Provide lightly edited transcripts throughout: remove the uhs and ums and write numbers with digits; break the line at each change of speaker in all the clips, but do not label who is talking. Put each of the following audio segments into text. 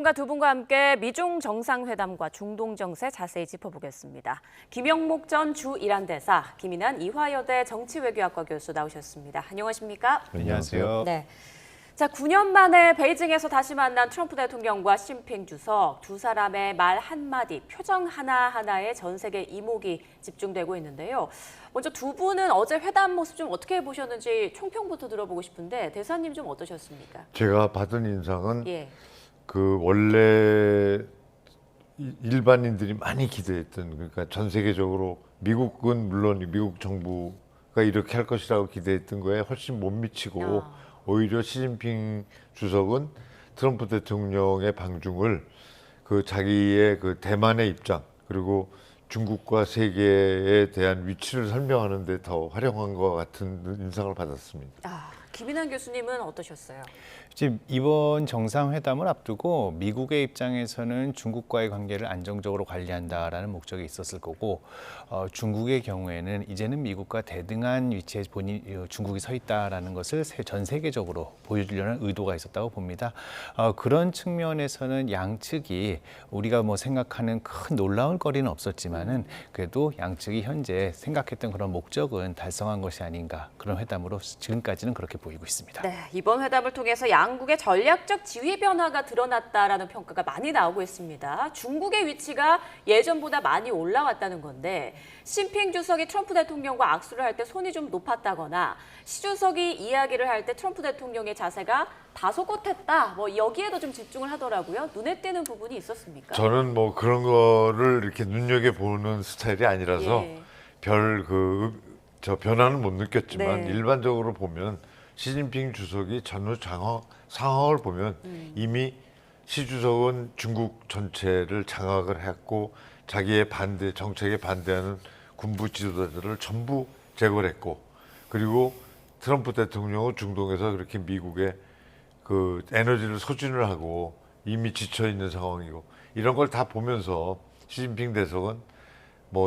두 분과 함께 미중 정상회담과 중동 정세 자세히 짚어보겠습니다. 김영목 전 주 이란 대사, 김인환 이화여대 정치외교학과 교수 나오셨습니다. 안녕하십니까?
안녕하세요.
네. 자, 9년 만에 베이징에서 다시 만난 트럼프 대통령과 시진핑 주석, 두 사람의 말 한마디, 표정 하나하나에 전 세계 이목이 집중되고 있는데요. 먼저 두 분은 어제 회담 모습 좀 어떻게 보셨는지 총평부터 들어보고 싶은데 대사님 좀 어떠셨습니까?
제가 받은 인상은
예.
원래 일반인들이 많이 기대했던, 그러니까 전 세계적으로 미국은 물론 미국 정부가 이렇게 할 것이라고 기대했던 거에 훨씬 못 미치고 오히려 시진핑 주석은 트럼프 대통령의 방중을 자기의 대만의 입장 그리고 중국과 세계에 대한 위치를 설명하는 데 더 활용한 것 같은 인상을 받았습니다.
김인환 교수님은 어떠셨어요?
지금 이번 정상회담을 앞두고 미국의 입장에서는 중국과의 관계를 안정적으로 관리한다라는 목적이 있었을 거고, 중국의 경우에는 이제는 미국과 대등한 위치에 중국이 서 있다라는 것을 전 세계적으로 보여주려는 의도가 있었다고 봅니다. 그런 측면에서는 양측이 우리가 생각하는 큰 놀라울 거리는 없었지만은 그래도 양측이 현재 생각했던 그런 목적은 달성한 것이 아닌가, 그런 회담으로 지금까지는 그렇게 보이고 있습니다.
네, 이번 회담을 통해서 양국의 전략적 지위 변화가 드러났다라는 평가가 많이 나오고 있습니다. 중국의 위치가 예전보다 많이 올라왔다는 건데, 시진핑 주석이 트럼프 대통령과 악수를 할 때 손이 좀 높았다거나 시 주석이 이야기를 할 때 트럼프 대통령의 자세가 다소곳했다, 여기에도 좀 집중을 하더라고요. 눈에 띄는 부분이 있었습니까?
저는 그런 거를 이렇게 눈여겨보는 스타일이 아니라서 저 변화는 못 느꼈지만,
네.
일반적으로 보면 시진핑 주석이 전후 상황을 보면 이미 시 주석은 중국 전체를 장악을 했고 자기의 정책에 반대하는 군부 지도자들을 전부 제거를 했고, 그리고 트럼프 대통령은 중동에서 그렇게 미국의 에너지를 소진을 하고 이미 지쳐 있는 상황이고, 이런 걸 다 보면서 시진핑 대석은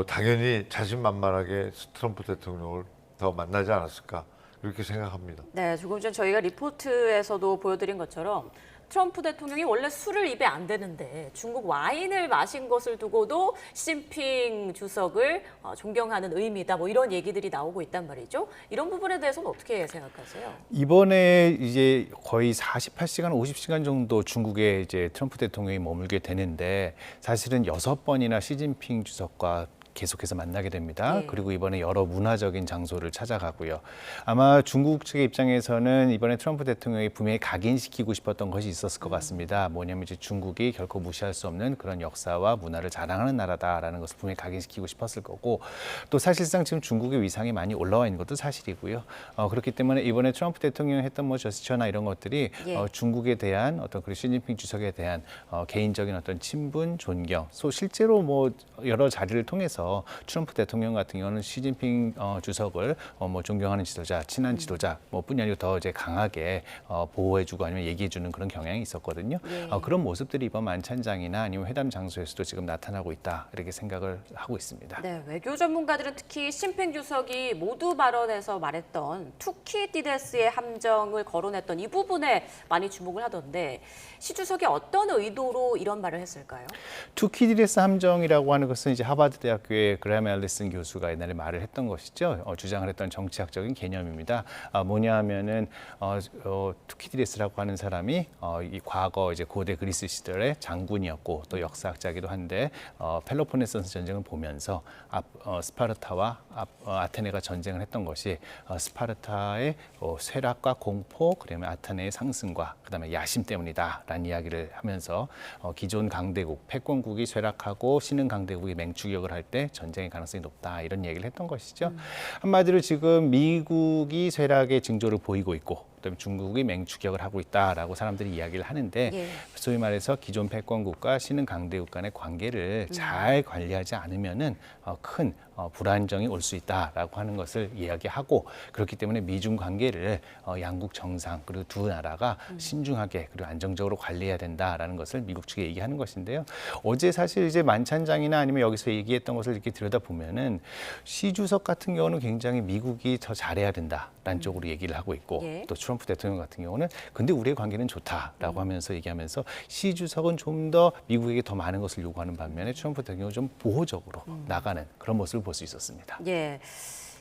당연히 자신만만하게 트럼프 대통령을 더 만나지 않았을까, 그렇게 생각합니다.
네, 조금 전 저희가 리포트에서도 보여드린 것처럼 트럼프 대통령이 원래 술을 입에 안 대는데 중국 와인을 마신 것을 두고도 시진핑 주석을 존경하는 의미다, 이런 얘기들이 나오고 있단 말이죠. 이런 부분에 대해서는 어떻게 생각하세요?
이번에 이제 거의 48시간, 50시간 정도 중국에 이제 트럼프 대통령이 머물게 되는데, 사실은 6번이나 시진핑 주석과 계속해서 만나게 됩니다.
네.
그리고 이번에 여러 문화적인 장소를 찾아가고요. 아마 중국 측의 입장에서는 이번에 트럼프 대통령이 분명히 각인시키고 싶었던 것이 있었을 것 같습니다. 뭐냐면 이제 중국이 결코 무시할 수 없는 그런 역사와 문화를 자랑하는 나라다라는 것을 분명히 각인시키고 싶었을 거고, 또 사실상 지금 중국의 위상이 많이 올라와 있는 것도 사실이고요. 그렇기 때문에 이번에 트럼프 대통령이 했던 저스처나 이런 것들이 중국에 대한 어떤 그리고 시진핑 주석에 대한 개인적인 어떤 친분, 존경, 실제로 여러 자리를 통해서 트럼프 대통령 같은 경우는 시진핑 주석을 존경하는 지도자, 친한 지도자 뿐이 아니고 더 이제 강하게 보호해주고 아니면 얘기해주는 그런 경향이 있었거든요. 그런 모습들이 이번 만찬장이나 아니면 회담 장소에서도 지금 나타나고 있다, 이렇게 생각을 하고 있습니다.
네, 외교 전문가들은 특히 시진핑 주석이 모두 발언에서 말했던 투키디데스의 함정을 거론했던 이 부분에 많이 주목을 하던데, 시 주석이 어떤 의도로 이런 말을 했을까요?
투키디데스 함정이라고 하는 것은 이제 하버드 대학교의 그래엄 앨리슨 교수가 옛날에 말을 했던 것이죠. 주장을 했던 정치학적인 개념입니다. 뭐냐 하면은 투키디데스라고 하는 사람이 이 과거 이제 고대 그리스 시절의 장군이었고 또 역사학자이기도 한데, 펠로폰네소스 전쟁을 보면서 스파르타와 아테네가 전쟁을 했던 것이 스파르타의 쇠락과 공포, 그다음에 아테네의 상승과 그다음에 야심 때문이다라는 이야기를 하면서 기존 강대국, 패권국이 쇠락하고 신흥 강대국이 맹추격을 할 때 전쟁의 가능성이 높다, 이런 얘기를 했던 것이죠. 한마디로 지금 미국이 쇠락의 징조를 보이고 있고, 그다음에 중국이 맹추격을 하고 있다라고 사람들이 이야기를 하는데, 소위 말해서 기존 패권국과 신흥 강대국 간의 관계를 잘 관리하지 않으면은 큰 불안정이 올 수 있다라고 하는 것을 이야기하고, 그렇기 때문에 미중 관계를 양국 정상 그리고 두 나라가 신중하게 그리고 안정적으로 관리해야 된다라는 것을 미국 측에 얘기하는 것인데요. 어제 사실 이제 만찬장이나 아니면 여기서 얘기했던 것을 이렇게 들여다보면은 시 주석 같은 경우는 굉장히 미국이 더 잘해야 된다라는 쪽으로 얘기를 하고 있고, 또 트럼프 대통령 같은 경우는 근데 우리의 관계는 좋다라고 하면서 얘기하면서 시 주석은 좀 더 미국에게 더 많은 것을 요구하는 반면에 트럼프 대통령은 좀 보호적으로 나가는 그런 모습을 볼 수 있었습니다.
예.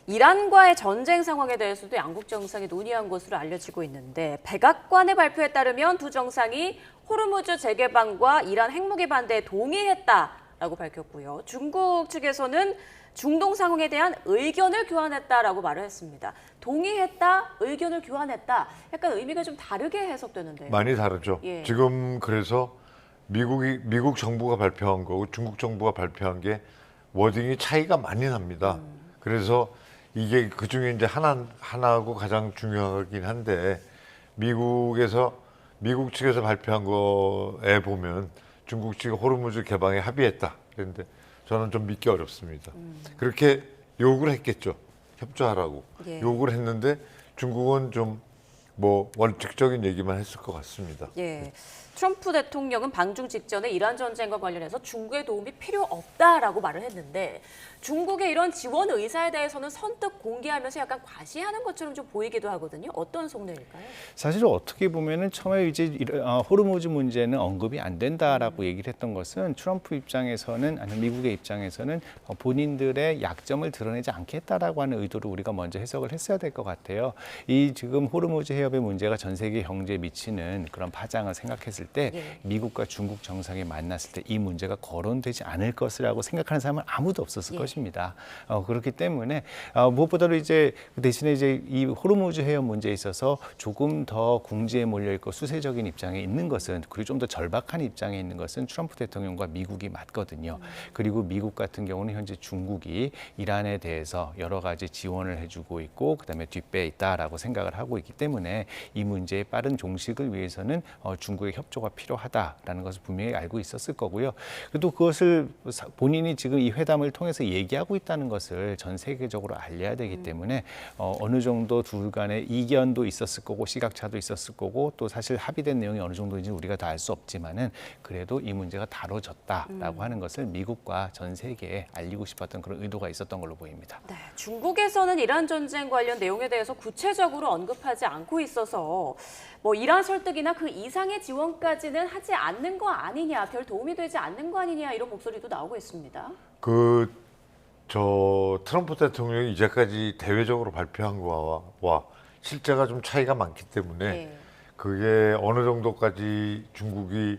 이란과의 전쟁 상황에 대해서도 양국 정상이 논의한 것으로 알려지고 있는데 백악관의 발표에 따르면 두 정상이 호르무즈 재개방과 이란 핵무기 반대에 동의했다라고 밝혔고요. 중국 측에서는 중동 상황에 대한 의견을 교환했다라고 말을 했습니다. 동의했다, 의견을 교환했다. 약간 의미가 좀 다르게 해석되는데요.
많이 다르죠.
예.
지금 그래서 미국 정부가 발표한 거고 중국 정부가 발표한 게 워딩이 차이가 많이 납니다. 그래서 이게 그 중에 이제 하나고 가장 중요하긴 한데 미국 측에서 발표한 거에 보면 중국 측이 호르무즈 개방에 합의했다. 그런데 저는 좀 믿기 어렵습니다. 그렇게 요구를 했겠죠. 협조하라고.
예.
요구를 했는데 중국은 좀 뭐 원칙적인 얘기만 했을 것 같습니다.
예. 트럼프 대통령은 방중 직전에 이란 전쟁과 관련해서 중국의 도움이 필요 없다라고 말을 했는데 중국의 이런 지원 의사에 대해서는 선뜻 공개하면서 약간 과시하는 것처럼 좀 보이기도 하거든요. 어떤 속내일까요?
사실 어떻게 보면은 처음에 이제 호르무즈 문제는 언급이 안 된다라고 얘기를 했던 것은 트럼프 입장에서는 아니면 미국의 입장에서는 본인들의 약점을 드러내지 않겠다라고 하는 의도를 우리가 먼저 해석을 했어야 될 것 같아요. 이 지금 호르무즈 해협의 문제가 전 세계 경제에 미치는 그런 파장을 생각했을 때
예.
미국과 중국 정상이 만났을 때 이 문제가 거론되지 않을 것이라고 생각하는 사람은 아무도 없었을
예.
것입니다. 그렇기 때문에 무엇보다도 이제 대신에 이제 이 호르무즈 해협 문제에 있어서 조금 더 궁지에 몰려 있고 수세적인 입장에 있는 것은 그리고 좀 더 절박한 입장에 있는 것은 트럼프 대통령과 미국이 맞거든요. 그리고 미국 같은 경우는 현재 중국이 이란에 대해서 여러 가지 지원을 해주고 있고 그다음에 뒷배에 있다라고 생각을 하고 있기 때문에 이 문제의 빠른 종식을 위해서는 중국의 협조가 필요하다라는 것을 분명히 알고 있었을 거고요. 또 그것을 본인이 지금 이 회담을 통해서 얘기하고 있다는 것을 전 세계적으로 알려야 되기 때문에 어느 정도 둘 간의 이견도 있었을 거고 시각차도 있었을 거고 또 사실 합의된 내용이 어느 정도인지 우리가 다 알 수 없지만은 그래도 이 문제가 다뤄졌다라고 하는 것을 미국과 전 세계에 알리고 싶었던 그런 의도가 있었던 걸로 보입니다.
네, 중국에서는 이란 전쟁 관련 내용에 대해서 구체적으로 언급하지 않고 있어서 뭐 이란 설득이나 그 이상의 지원까지는 하지 않는 거 아니냐, 별 도움이 되지 않는 거 아니냐 이런 목소리도 나오고 있습니다.
트럼프 대통령이 이제까지 대외적으로 발표한 거와 실제가 좀 차이가 많기 때문에
네.
그게 어느 정도까지 중국이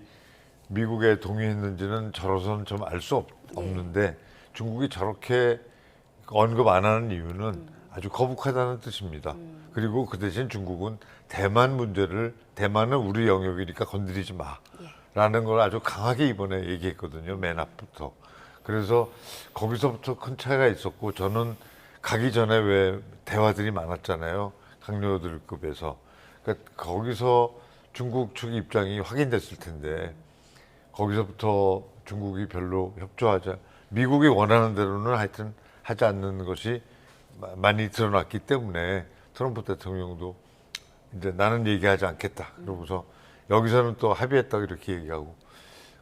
미국에 동의했는지는 저로서는 좀 알 수 없는데 중국이 저렇게 언급 안 하는 이유는 아주 거북하다는 뜻입니다. 그리고 그 대신 중국은 대만은 우리 영역이니까 건드리지 마라는 걸 아주 강하게 이번에 얘기했거든요. 맨 앞부터. 그래서 거기서부터 큰 차이가 있었고 저는 가기 전에 왜 대화들이 많았잖아요. 강요들급에서. 그러니까 거기서 중국 측 입장이 확인됐을 텐데 거기서부터 중국이 별로 미국이 원하는 대로는 하여튼 하지 않는 것이 많이 드러났기 때문에 트럼프 대통령도 이제 나는 얘기하지 않겠다. 그러고서 여기서는 또 합의했다 이렇게 얘기하고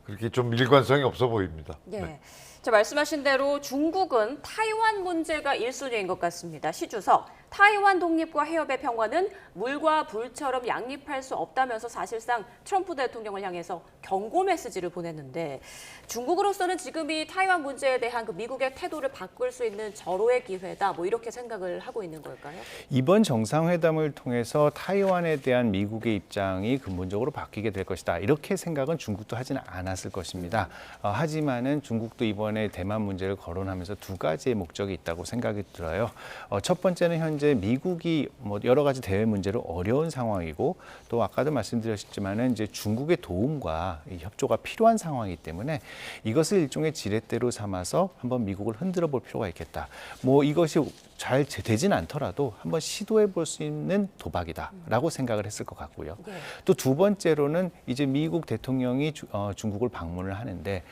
그렇게 좀 일관성이 없어 보입니다.
예.
네.
자, 말씀하신 대로 중국은 타이완 문제가 1순위인 것 같습니다. 시 주석, 타이완 독립과 해협의 평화는 물과 불처럼 양립할 수 없다면서 사실상 트럼프 대통령을 향해서 경고 메시지를 보냈는데 중국으로서는 지금 이 타이완 문제에 대한 그 미국의 태도를 바꿀 수 있는 절호의 기회다. 뭐 이렇게 생각을 하고 있는 걸까요?
이번 정상회담을 통해서 타이완에 대한 미국의 입장이 근본적으로 바뀌게 될 것이다. 이렇게 생각은 중국도 하지는 않았을 것입니다. 하지만은 중국도 이번에 대만 문제를 거론하면서 두 가지의 목적이 있다고 생각이 들어요. 첫 번째는 현재 미국이 뭐 여러 가지 대외 문제로 어려운 상황이고 또 아까도 말씀드렸지만은 이제 중국의 도움과 협조가 필요한 상황이기 때문에 이것을 일종의 지렛대로 삼아서 한번 미국을 흔들어 볼 필요가 있겠다. 뭐 이것이 잘 되진 않더라도 한번 시도해 볼 수 있는 도박이다라고 생각을 했을 것 같고요.
네.
또 두 번째로는 이제 미국 대통령이 중국을 방문을 하는데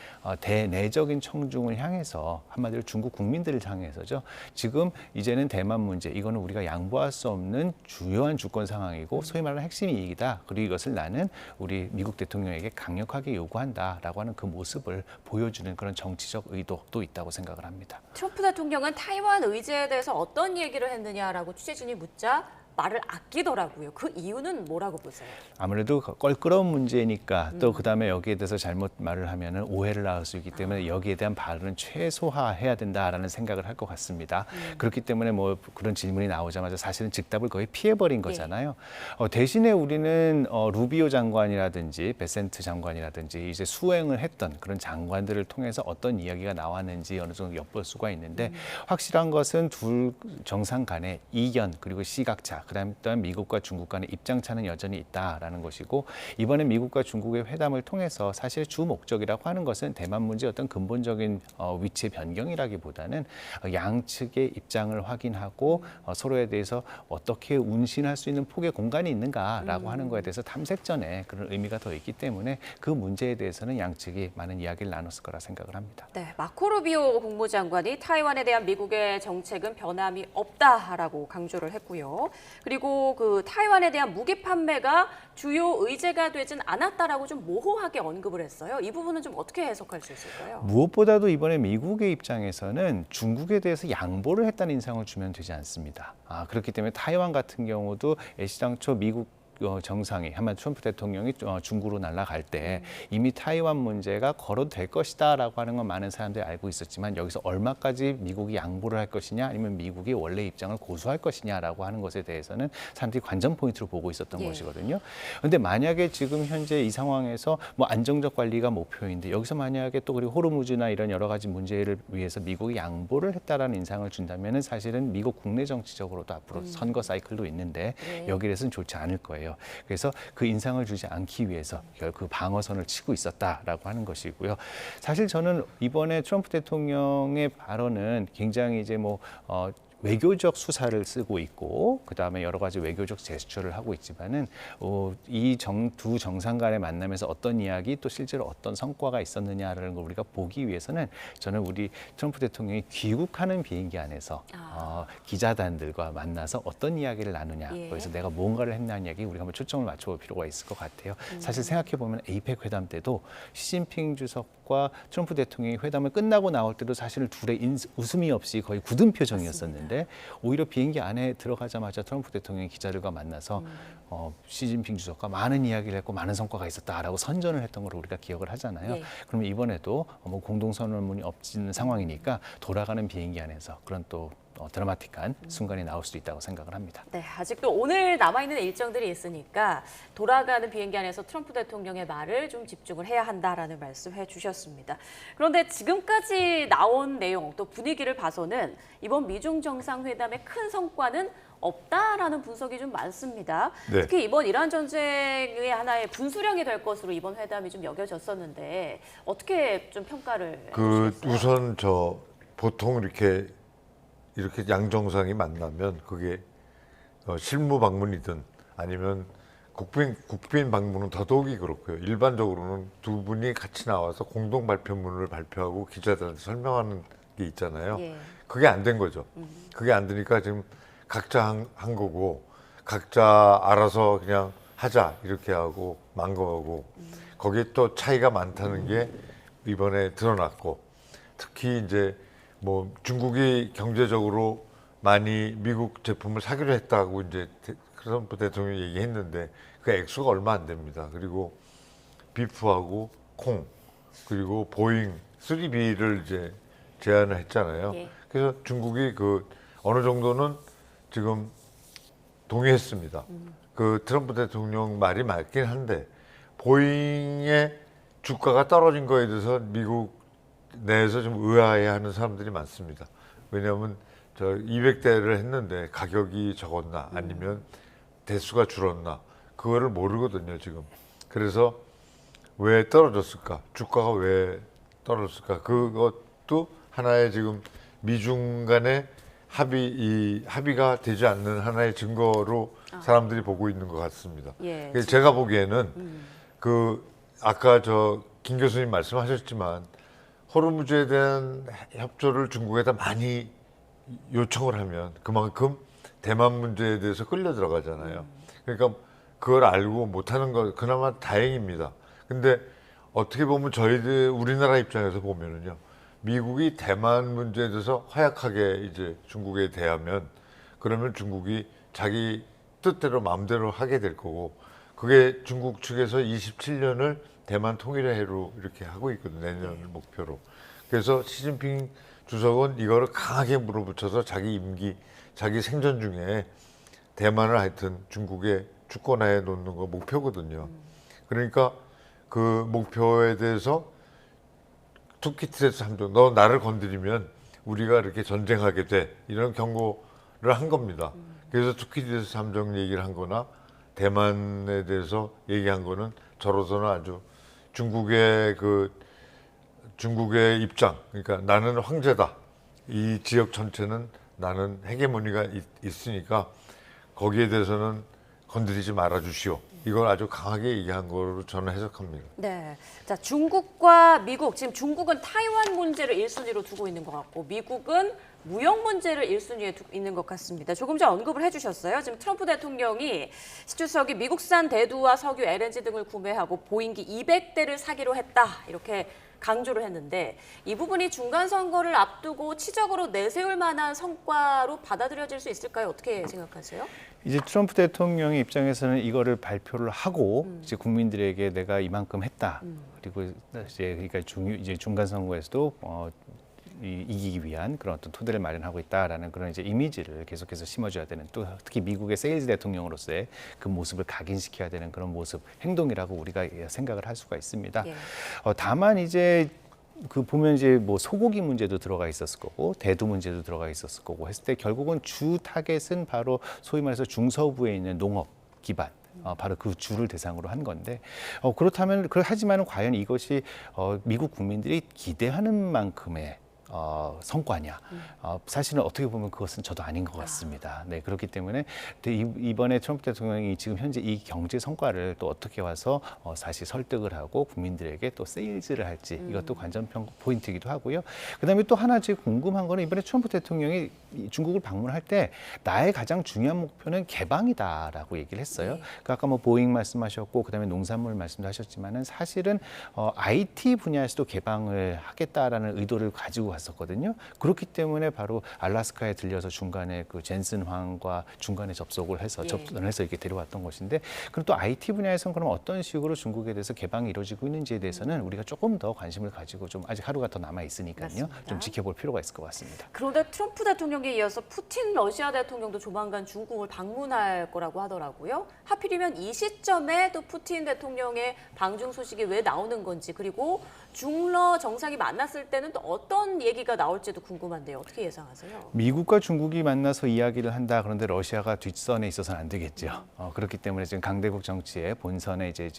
대내적인 청중을 향해서 한마디로 중국 국민들을 향해서죠. 지금 이제는 대만 문제 이거는 우리가 양보할 수 없는 주요한 주권 상황이고 소위 말하는 핵심 이익이다. 그리고 이것을 나는 우리 미국 대통령에게 강력하게 요구한다라고 하는 그 모습을 보여주는 그런 정치적 의도도 있다고 생각을 합니다.
트럼프 대통령은 타이완 의제에 대해서 어떤 얘기를 했느냐라고 취재진이 묻자 말을 아끼더라고요. 그 이유는 뭐라고 보세요?
아무래도 껄끄러운 문제니까 또 그다음에 여기에 대해서 잘못 말을 하면은 오해를 낳을 수 있기 때문에 여기에 대한 발언은 최소화해야 된다라는 생각을 할 것 같습니다. 그렇기 때문에 뭐 그런 질문이 나오자마자 사실은 즉답을 거의 피해버린 거잖아요. 대신에 우리는 루비오 장관이라든지 베센트 장관이라든지 이제 수행을 했던 그런 장관들을 통해서 어떤 이야기가 나왔는지 어느 정도 엿볼 수가 있는데 확실한 것은 둘 정상 간의 이견 그리고 시각차 그다음에 또한 미국과 중국 간의 입장차는 여전히 있다라는 것이고 이번에 미국과 중국의 회담을 통해서 사실 주 목적이라고 하는 것은 대만 문제의 어떤 근본적인 위치의 변경이라기보다는 양측의 입장을 확인하고 서로에 대해서 어떻게 운신할 수 있는 폭의 공간이 있는가라고 하는 것에 대해서 탐색전에 그런 의미가 더 있기 때문에 그 문제에 대해서는 양측이 많은 이야기를 나눴을 거라 생각을 합니다.
네, 마코 루비오 국무장관이 타이완에 대한 미국의 정책은 변함이 없다라고 강조를 했고요. 그리고 그 타이완에 대한 무기 판매가 주요 의제가 되진 않았다라고 좀 모호하게 언급을 했어요. 이 부분은 좀 어떻게 해석할 수 있을까요?
무엇보다도 이번에 미국의 입장에서는 중국에 대해서 양보를 했다는 인상을 주면 되지 않습니다. 그렇기 때문에 타이완 같은 경우도 애시당초 미국 정상이 한마디 트럼프 대통령이 중국으로 날아갈 때 이미 타이완 문제가 거론될 것이다라고 하는 건 많은 사람들이 알고 있었지만 여기서 얼마까지 미국이 양보를 할 것이냐 아니면 미국이 원래 입장을 고수할 것이냐라고 하는 것에 대해서는 사람들이 관전 포인트로 보고 있었던 것이거든요. 그런데 만약에 지금 현재 이 상황에서 뭐 안정적 관리가 목표인데 여기서 만약에 또 그리고 호르무즈나 이런 여러 가지 문제를 위해서 미국이 양보를 했다라는 인상을 준다면은 사실은 미국 국내 정치적으로도 앞으로 선거 사이클도 있는데 여기에서는 좋지 않을 거예요. 그래서 그 인상을 주지 않기 위해서 그 방어선을 치고 있었다라고 하는 것이고요. 사실 저는 이번에 트럼프 대통령의 발언은 굉장히 이제 외교적 수사를 쓰고 있고 그다음에 여러 가지 외교적 제스처를 하고 있지만은 이 두 정상 간의 만남에서 어떤 이야기 또 실제로 어떤 성과가 있었느냐라는 걸 우리가 보기 위해서는 저는 우리 트럼프 대통령이 귀국하는 비행기 안에서 기자단들과 만나서 어떤 이야기를 나누냐 거기서 내가 뭔가를 했냐는 이야기 우리가 한번 초점을 맞춰볼 필요가 있을 것 같아요. 사실 생각해 보면 에이펙 회담 때도 시진핑 주석과 트럼프 대통령이 회담을 끝나고 나올 때도 사실 둘의 웃음이 없이 거의 굳은 표정이었었는데 오히려 비행기 안에 들어가자마자 트럼프 대통령이 기자들과 만나서 시진핑 주석과 많은 이야기를 했고 많은 성과가 있었다라고 선전을 했던 걸 우리가 기억을 하잖아요. 그러면 이번에도 공동선언문이 없는 상황이니까 돌아가는 비행기 안에서 그런 또 드라마틱한 순간이 나올 수도 있다고 생각을 합니다.
네, 아직도 오늘 남아있는 일정들이 있으니까 돌아가는 비행기 안에서 트럼프 대통령의 말을 좀 집중을 해야 한다라는 말씀해 주셨습니다. 그런데 지금까지 나온 내용 또 분위기를 봐서는 이번 미중 정상회담의 큰 성과는 없다라는 분석이 좀 많습니다.
네.
특히 이번 이란 전쟁의 하나의 분수령이 될 것으로 이번 회담이 좀 여겨졌었는데 어떻게 좀 평가를 해주시겠어요?
우선 보통 이렇게 양정상이 만나면 그게 실무 방문이든 아니면 국빈 방문은 더더욱이 그렇고요. 일반적으로는 두 분이 같이 나와서 공동 발표문을 발표하고 기자들한테 설명하는 게 있잖아요. 그게 안 된 거죠. 그게 안 되니까 지금 각자 한 거고 각자 알아서 그냥 하자 이렇게 하고 망거하고 거기에 또 차이가 많다는 게 이번에 드러났고 특히 이제 중국이 경제적으로 많이 미국 제품을 사기로 했다고 이제 트럼프 대통령이 얘기했는데 그 액수가 얼마 안 됩니다. 그리고 비프하고 콩 그리고 보잉 3B를 이제 제안을 했잖아요. 그래서 중국이 어느 정도는 지금 동의했습니다. 그 트럼프 대통령 말이 맞긴 한데 보잉의 주가가 떨어진 거에 대해서 미국 내에서 좀 의아해하는 사람들이 많습니다. 왜냐하면 200대를 했는데 가격이 적었나 아니면 대수가 줄었나 그거를 모르거든요 지금. 그래서 왜 떨어졌을까? 주가가 왜 떨어졌을까? 그것도 하나의 지금 미중 간의 합의가 되지 않는 하나의 증거로 사람들이 보고 있는 것 같습니다. 그래서 제가 보기에는 아까 김 교수님 말씀하셨지만 호르무즈에 대한 협조를 중국에다 많이 요청을 하면 그만큼 대만 문제에 대해서 끌려 들어가잖아요. 그러니까 그걸 알고 못하는 거 그나마 다행입니다. 근데 어떻게 보면 우리나라 입장에서 보면은요, 미국이 대만 문제에 대해서 허약하게 이제 중국에 대하면 그러면 중국이 자기 뜻대로 마음대로 하게 될 거고 그게 중국 측에서 27년을 대만 통일의 해로 이렇게 하고 있거든요. 내년을 목표로. 그래서 시진핑 주석은 이거를 강하게 물어붙여서 자기 임기, 자기 생전 중에 대만을 하여튼 중국의 주권하에 놓는 거 목표거든요. 그러니까 그 목표에 대해서 투키티레스 함정, 너 나를 건드리면 우리가 이렇게 전쟁하게 돼. 이런 경고를 한 겁니다. 그래서 투키티레스 함정 얘기를 한 거나 대만에 대해서 얘기한 거는 저로서는 아주 중국의 입장, 그러니까 나는 황제다. 이 지역 전체는 나는 헤게모니가 있으니까 거기에 대해서는 건드리지 말아 주시오. 이걸 아주 강하게 얘기한 거로 저는 해석합니다.
네. 자, 중국과 미국, 지금 중국은 타이완 문제를 1순위로 두고 있는 것 같고 미국은 무역 문제를 1순위에 두고 있는 것 같습니다. 조금 전 언급을 해주셨어요. 지금 트럼프 대통령이 시 주석이 미국산 대두와 석유, LNG 등을 구매하고 보잉기 200대를 사기로 했다. 이렇게 강조를 했는데 이 부분이 중간 선거를 앞두고 치적으로 내세울 만한 성과로 받아들여질 수 있을까요? 어떻게 생각하세요?
이제 트럼프 대통령의 입장에서는 이거를 발표를 하고 이제 국민들에게 내가 이만큼 했다. 그리고 이제 그러니까 이제 중간 선거에서도 이기기 위한 그런 어떤 토대를 마련하고 있다라는 그런 이제 이미지를 계속해서 심어줘야 되는, 또 특히 미국의 세일즈 대통령으로서의 그 모습을 각인시켜야 되는 그런 모습, 행동이라고 우리가 생각을 할 수가 있습니다.
예.
다만 이제 그 보면 이제 뭐 소고기 문제도 들어가 있었을 거고 대두 문제도 들어가 있었을 거고 했을 때 결국은 주 타겟은 바로 소위 말해서 중서부에 있는 농업 기반, 바로 그 주를 대상으로 한 건데 그렇다면 하지만은 과연 이것이 미국 국민들이 기대하는 만큼의 성과냐? 사실은 어떻게 보면 그것은 저도 아닌 것 같습니다. 네, 그렇기 때문에 이번에 트럼프 대통령이 지금 현재 이 경제 성과를 또 어떻게 와서 다시 설득을 하고 국민들에게 또 세일즈를 할지, 이것도 관전 포인트이기도 하고요. 그다음에 또 하나 지금 궁금한 거는 이번에 트럼프 대통령이 중국을 방문할 때 나의 가장 중요한 목표는 개방이다라고 얘기를 했어요.
네.
그 아까 뭐 보잉 말씀하셨고 그다음에 농산물 말씀도 하셨지만은 사실은 IT 분야에서도 개방을 하겠다라는 의도를 가지고 갔었거든요. 그렇기 때문에 바로 알래스카에 들려서 중간에 그 젠슨 황과 중간에 접속을 해서 접선을 해서 이렇게 데려왔던 것인데, 그럼 또 IT 분야에서는 그럼 어떤 식으로 중국에 대해서 개방이 이루어지고 있는지에 대해서는 우리가 조금 더 관심을 가지고 좀 아직 하루가 더 남아 있으니까요.
맞습니다.
좀 지켜볼 필요가 있을 것 같습니다.
그런데 트럼프 대통령에 이어서 푸틴 러시아 대통령도 조만간 중국을 방문할 거라고 하더라고요. 하필이면 이 시점에 또 푸틴 대통령의 방중 소식이 왜 나오는 건지, 그리고 중러 정상이 만났을 때는 또 어떤 얘기가 나올지도 궁금한데요. 어떻게 예상하세요?
미국과 중국이 만나서 이야기를 한다. 그런데 러시아가 뒷선에 있어서는 안 되겠죠. 그렇기 때문에 지금 강대국 정치의 본선에 이제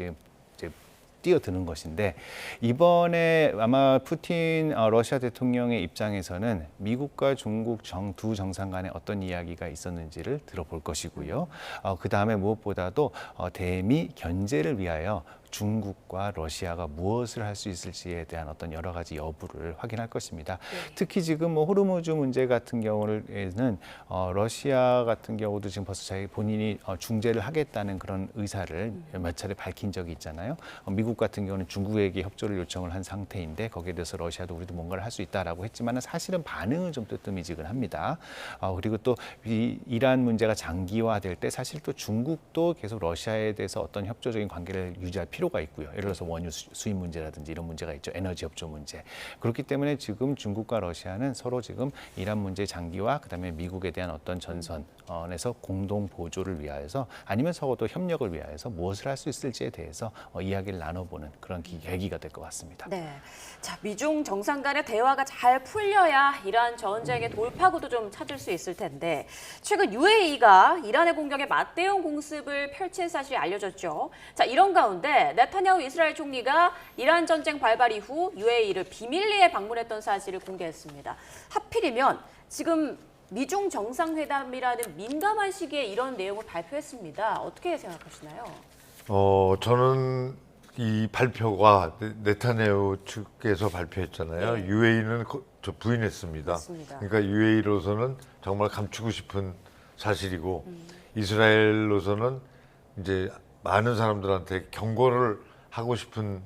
뛰어드는 것인데, 이번에 아마 푸틴 러시아 대통령의 입장에서는 미국과 중국 두 정상 간에 어떤 이야기가 있었는지를 들어볼 것이고요. 그 다음에 무엇보다도 대미 견제를 위하여 중국과 러시아가 무엇을 할 수 있을지에 대한 어떤 여러 가지 여부를 확인할 것입니다.
네.
특히 지금 뭐 호르무즈 문제 같은 경우에는 러시아 같은 경우도 지금 벌써 자기 본인이 중재를 하겠다는 그런 의사를 몇 차례 밝힌 적이 있잖아요. 미국 같은 경우는 중국에게 협조를 요청을 한 상태인데 거기에 대해서 러시아도 우리도 뭔가를 할 수 있다라고 했지만 사실은 반응은 좀 뜨뜨미지근합니다. 그리고 또 이란 문제가 장기화될 때 사실 또 중국도 계속 러시아에 대해서 어떤 협조적인 관계를 유지할 필요가 있고요. 예를 들어서 원유 수입 문제라든지 이런 문제가 있죠. 에너지 협조 문제. 그렇기 때문에 지금 중국과 러시아는 서로 지금 이란 문제 장기화, 그다음에 미국에 대한 어떤 전선에서 공동 보조를 위하여서 아니면 서로 협력을 위하여서 무엇을 할 수 있을지에 대해서 이야기를 나눠보는 그런 계기가 될 것 같습니다.
네. 자, 미중 정상 간의 대화가 잘 풀려야 이란 전쟁의 돌파구도 좀 찾을 수 있을 텐데, 최근 UAE가 이란의 공격에 맞대응 공습을 펼친 사실이 알려졌죠. 자, 이런 가운데 네타냐후 이스라엘 총리가 이란 전쟁 발발 이후 UAE를 비밀리에 방문했던 사실을 공개했습니다. 하필이면 지금 미중 정상회담이라는 민감한 시기에 이런 내용을 발표했습니다. 어떻게 생각하시나요?
저는 이 발표가 네타냐후 측에서 발표했잖아요.
네.
UAE는 저 부인했습니다.
맞습니다.
그러니까 UAE로서는 정말 감추고 싶은 사실이고 이스라엘로서는 이제 많은 사람들한테 경고를 하고 싶은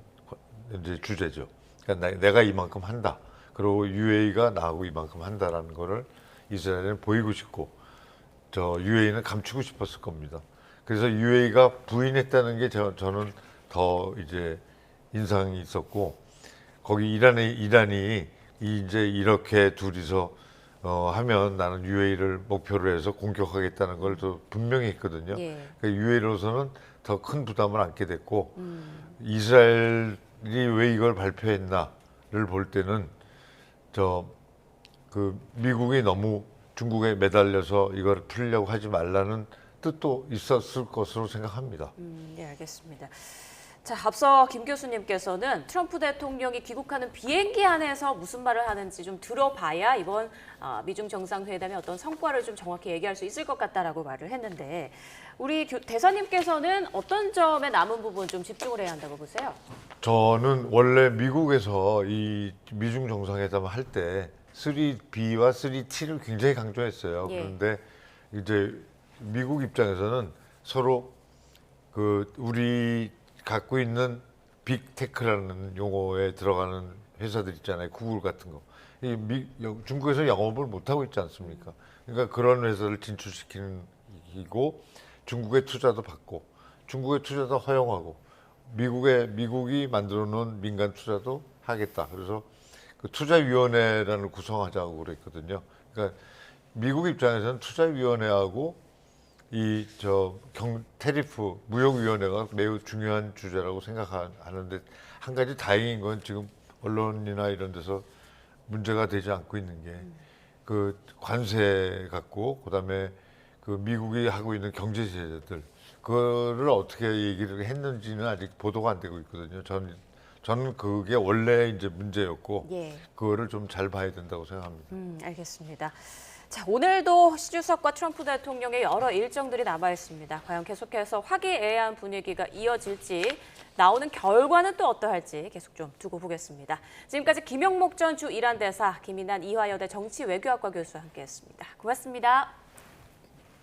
이제 주제죠. 그러니까 내가 이만큼 한다. 그리고 UAE가 나하고 이만큼 한다라는 거를 이스라엘은 보이고 싶고, 저 UAE는 감추고 싶었을 겁니다. 그래서 UAE가 부인했다는 게 저는 더 이제 인상이 있었고 거기 이란이 이제 이렇게 둘이서 하면 나는 UAE를 목표로 해서 공격하겠다는 걸 또 분명히 했거든요.
예.
그러니까 UAE로서는 더 큰 부담을 안게 됐고 이스라엘이 왜 이걸 발표했나를 볼 때는 그 미국이 너무 중국에 매달려서 이걸 풀려고 하지 말라는 뜻도 있었을 것으로 생각합니다.
네, 알겠습니다. 자, 앞서 김 교수님께서는 트럼프 대통령이 귀국하는 비행기 안에서 무슨 말을 하는지 좀 들어봐야 이번 미중 정상회담의 어떤 성과를 좀 정확히 얘기할 수 있을 것 같다라고 말을 했는데 우리 대사님께서는 어떤 점에 남은 부분 좀 집중을 해야 한다고 보세요?
저는 원래 미국에서 이 미중 정상회담을 할 때 3B와 3T를 굉장히 강조했어요.
예.
그런데 이제 미국 입장에서는 서로 그 우리 갖고 있는 빅테크라는 용어에 들어가는 회사들 있잖아요. 구글 같은 거. 중국에서 영업을 못 하고 있지 않습니까? 그러니까 그런 회사를 진출시키는 이고 중국의 투자도 받고 중국의 투자도 허용하고 미국이 만들어 놓은 민간 투자도 하겠다. 그래서 그 투자위원회라는 구성하자고 그랬거든요. 그러니까 미국 입장에서는 투자위원회하고 테리프 무역위원회가 매우 중요한 주제라고 생각하는데 한 가지 다행인 건 지금 언론이나 이런 데서 문제가 되지 않고 있는 게 그 관세 갖고 그다음에 그 미국이 하고 있는 경제 제재들 그거를 어떻게 얘기를 했는지는 아직 보도가 안 되고 있거든요. 저는 그게 원래 이제 문제였고
예.
그거를 좀 잘 봐야 된다고 생각합니다.
알겠습니다. 자, 오늘도 시 주석과 트럼프 대통령의 여러 일정들이 남아 있습니다. 과연 계속해서 화기애애한 분위기가 이어질지 나오는 결과는 또 어떠할지 계속 좀 두고 보겠습니다. 지금까지 김영목 전 주 이란 대사, 김인한 이화여대 정치외교학과 교수와 함께했습니다. 고맙습니다.